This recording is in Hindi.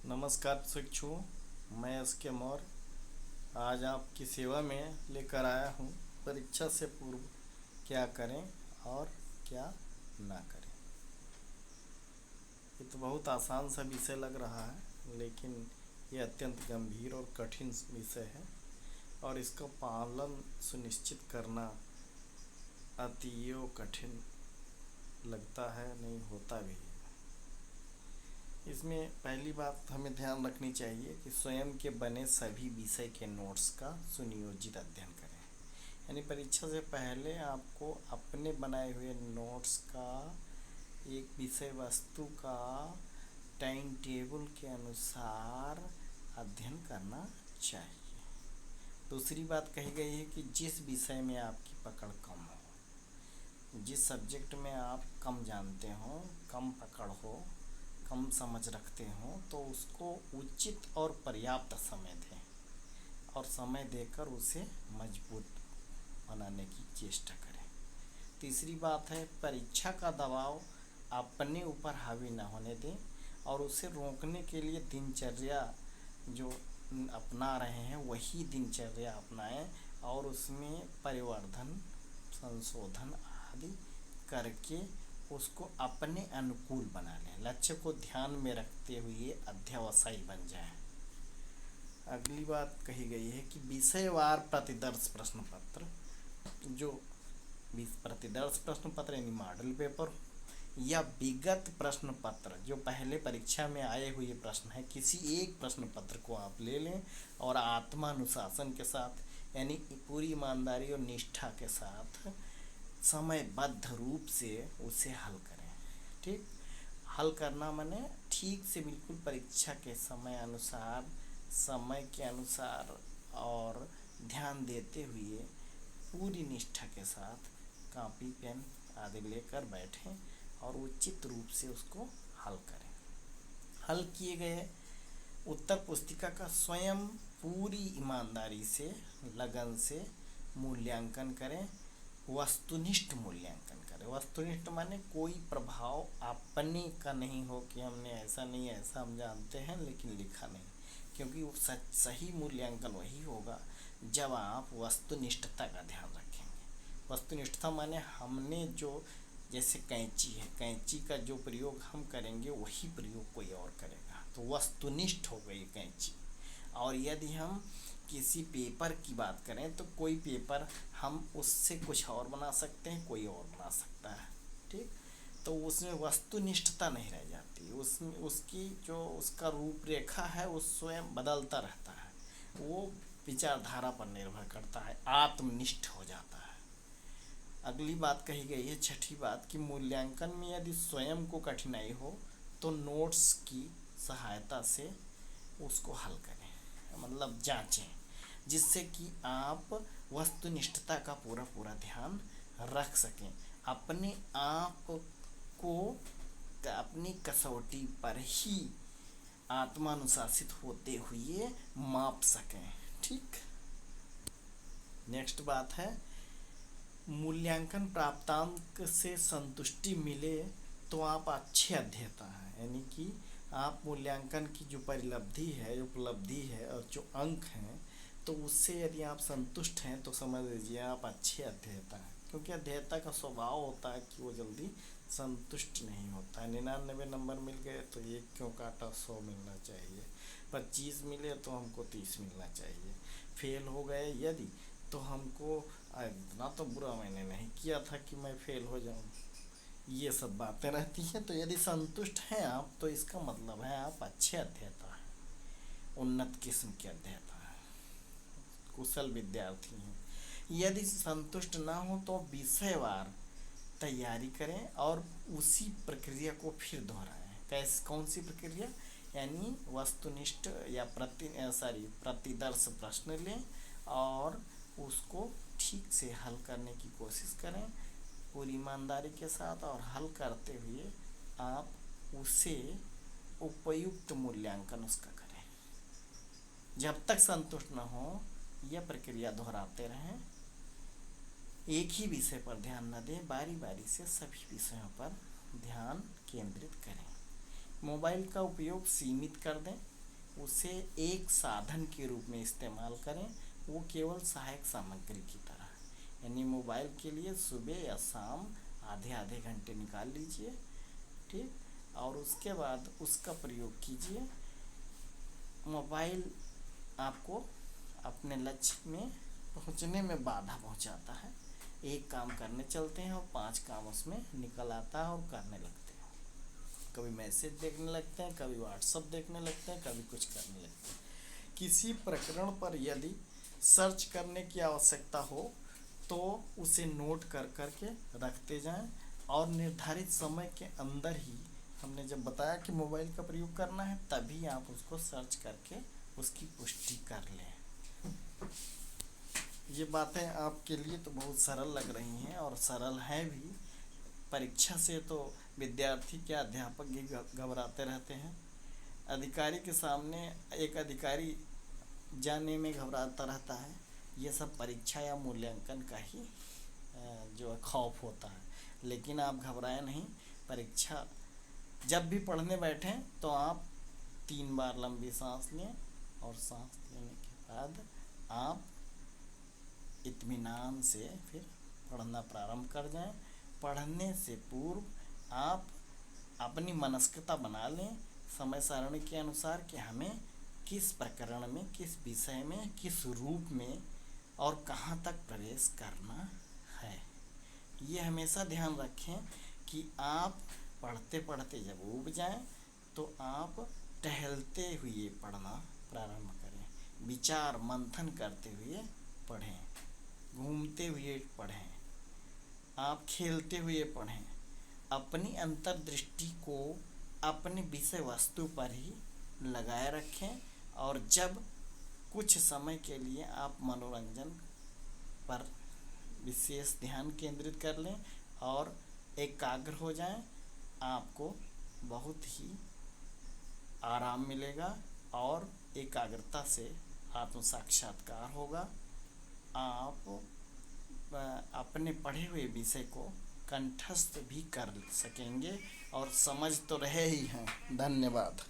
नमस्कार शिक्षकों, मैं एस के मौर्य आज आपकी सेवा में लेकर आया हूँ। परीक्षा से पूर्व क्या करें और क्या ना करें। ये तो बहुत आसान सा विषय लग रहा है, लेकिन ये अत्यंत गंभीर और कठिन विषय है और इसका पालन सुनिश्चित करना अतीव कठिन लगता है, नहीं होता भी है। इसमें पहली बात हमें ध्यान रखनी चाहिए कि स्वयं के बने सभी विषय के नोट्स का सुनियोजित अध्ययन करें। यानी परीक्षा से पहले आपको अपने बनाए हुए नोट्स का एक विषय वस्तु का टाइम टेबल के अनुसार अध्ययन करना चाहिए। दूसरी बात कही गई है कि जिस विषय में आपकी पकड़ कम हो, जिस सब्जेक्ट में आप कम जानते हो, कम पकड़ हो, कम समझ रखते हो, तो उसको उचित और पर्याप्त समय दें और समय देकर उसे मजबूत बनाने की चेष्टा करें। तीसरी बात है, परीक्षा का दबाव अपने ऊपर हावी न होने दें और उसे रोकने के लिए दिनचर्या जो अपना रहे हैं वही दिनचर्या अपनाएं और उसमें परिवर्धन, संशोधन आदि करके उसको अपने अनुकूल बना लें। लक्ष्य को ध्यान में रखते हुए अध्यवसायी बन जाएं। अगली बात कही गई है कि विषयवार प्रतिदर्श प्रश्न पत्र, जो प्रतिदर्श प्रश्न पत्र यानी मॉडल पेपर या विगत प्रश्न पत्र जो पहले परीक्षा में आए हुए प्रश्न है, किसी एक प्रश्न पत्र को आप ले लें और आत्मानुशासन के साथ यानी पूरी ईमानदारी और निष्ठा के साथ समयबद्ध रूप से उसे हल करें। ठीक, हल करना माने ठीक से बिल्कुल परीक्षा के समय अनुसार, समय के अनुसार और ध्यान देते हुए पूरी निष्ठा के साथ कॉपी पेन आदि लेकर बैठें और उचित रूप से उसको हल करें। हल किए गए उत्तर पुस्तिका का स्वयं पूरी ईमानदारी से, लगन से मूल्यांकन करें। वस्तुनिष्ठ मूल्यांकन करें। वस्तुनिष्ठ माने कोई प्रभाव अपने का नहीं हो कि हमने ऐसा नहीं, ऐसा हम जानते हैं लेकिन लिखा नहीं, क्योंकि वो सही मूल्यांकन वही होगा जब आप वस्तुनिष्ठता का ध्यान रखेंगे। वस्तुनिष्ठता माने हमने जो, जैसे कैंची है, कैंची का जो प्रयोग हम करेंगे वही प्रयोग कोई और करेगा, तो वस्तुनिष्ठ हो गई कैंची। और यदि हम किसी पेपर की बात करें तो कोई पेपर हम उससे कुछ और बना सकते हैं, कोई और बना सकता है। ठीक, तो उसमें वस्तुनिष्ठता नहीं रह जाती, उसमें उसकी जो उसका रूपरेखा है वो स्वयं बदलता रहता है, वो विचारधारा पर निर्भर करता है, आत्मनिष्ठ हो जाता है। अगली बात कही गई है, छठी बात, कि मूल्यांकन में यदि स्वयं को कठिनाई हो तो नोट्स की सहायता से उसको हल करें, मतलब जांचें, जिससे कि आप वस्तुनिष्ठता का पूरा ध्यान रख सकें, अपने आप को अपनी कसौटी पर ही आत्मानुशासित होते हुए माप सकें। ठीक, नेक्स्ट बात है, मूल्यांकन प्राप्तांक से संतुष्टि मिले तो आप अच्छे अध्येता हैं। यानी कि आप मूल्यांकन की जो परिलब्धि है, उपलब्धि है और जो अंक हैं, तो उससे यदि आप संतुष्ट हैं तो समझ लीजिए आप अच्छे अध्येता हैं। क्योंकि अध्येता का स्वभाव होता है कि वो जल्दी संतुष्ट नहीं होता है। 99 नंबर मिल गए तो एक क्यों काटा, 100 मिलना चाहिए। 25 मिले तो हमको 30 मिलना चाहिए। फेल हो गए यदि, तो हमको इतना तो बुरा मैंने नहीं किया था कि मैं फेल हो जाऊँ, ये सब बातें रहती हैं। तो यदि संतुष्ट हैं आप तो इसका मतलब है आप अच्छे अध्येता हैं, उन्नत किस्म के अध्येता हैं, कुशल विद्यार्थी हैं। यदि संतुष्ट ना हो तो विषयवार तैयारी करें और उसी प्रक्रिया को फिर दोहराएं। कौन सी प्रक्रिया? यानी वस्तुनिष्ठ या प्रतिदर्श प्रश्न लें और उसको ठीक से हल करने की कोशिश करें पूरी ईमानदारी के साथ, और हल करते हुए आप उसे उपयुक्त मूल्यांकन उसका करें। जब तक संतुष्ट न हो यह प्रक्रिया दोहराते रहें। एक ही विषय पर ध्यान न दें, बारी बारी से सभी विषयों पर ध्यान केंद्रित करें। मोबाइल का उपयोग सीमित कर दें उसे एक साधन के रूप में इस्तेमाल करें, वो केवल सहायक सामग्री की तरह। यानी मोबाइल के लिए सुबह या शाम आधे आधे घंटे निकाल लीजिए, ठीक, और उसके बाद उसका प्रयोग कीजिए। मोबाइल आपको अपने लक्ष्य में पहुंचने में बाधा पहुंचाता है। एक काम करने चलते हैं और 5 काम उसमें निकल आता है और करने लगते हैं। कभी मैसेज देखने लगते हैं, कभी व्हाट्सएप देखने लगते हैं, कभी कुछ करने लगते हैं। किसी प्रकरण पर यदि सर्च करने की आवश्यकता हो तो उसे नोट कर के रखते जाएं और निर्धारित समय के अंदर ही, हमने जब बताया कि मोबाइल का प्रयोग करना है, तभी आप उसको सर्च करके उसकी पुष्टि कर लें। ये बातें आपके लिए तो बहुत सरल लग रही हैं और सरल हैं भी। परीक्षा से तो विद्यार्थी क्या अध्यापक भी घबराते रहते हैं। अधिकारी के सामने एक अधिकारी जाने में घबराता रहता है। ये सब परीक्षा या मूल्यांकन का ही जो है खौफ होता है। लेकिन आप घबराएं नहीं। परीक्षा जब भी पढ़ने बैठें तो आप 3 बार लंबी सांस लें और सांस लेने के बाद आप इत्मीनान से फिर पढ़ना प्रारंभ कर जाएं। पढ़ने से पूर्व आप अपनी मनस्कता बना लें समय सारणी के अनुसार कि हमें किस प्रकरण में, किस विषय में, किस रूप में और कहाँ तक प्रवेश करना है। ये हमेशा ध्यान रखें कि आप पढ़ते पढ़ते जब ऊब जाएं तो आप टहलते हुए पढ़ना प्रारंभ करें। विचार मंथन करते हुए पढ़ें, घूमते हुए पढ़ें, आप खेलते हुए पढ़ें। अपनी अंतर्दृष्टि को अपने विषय वस्तु पर ही लगाए रखें और जब कुछ समय के लिए आप मनोरंजन पर विशेष ध्यान केंद्रित कर लें और एकाग्र हो जाएं, आपको बहुत ही आराम मिलेगा और एकाग्रता से आत्म साक्षात्कार होगा। आप अपने पढ़े हुए विषय को कंठस्थ भी कर सकेंगे और समझ तो रहे ही हैं। धन्यवाद।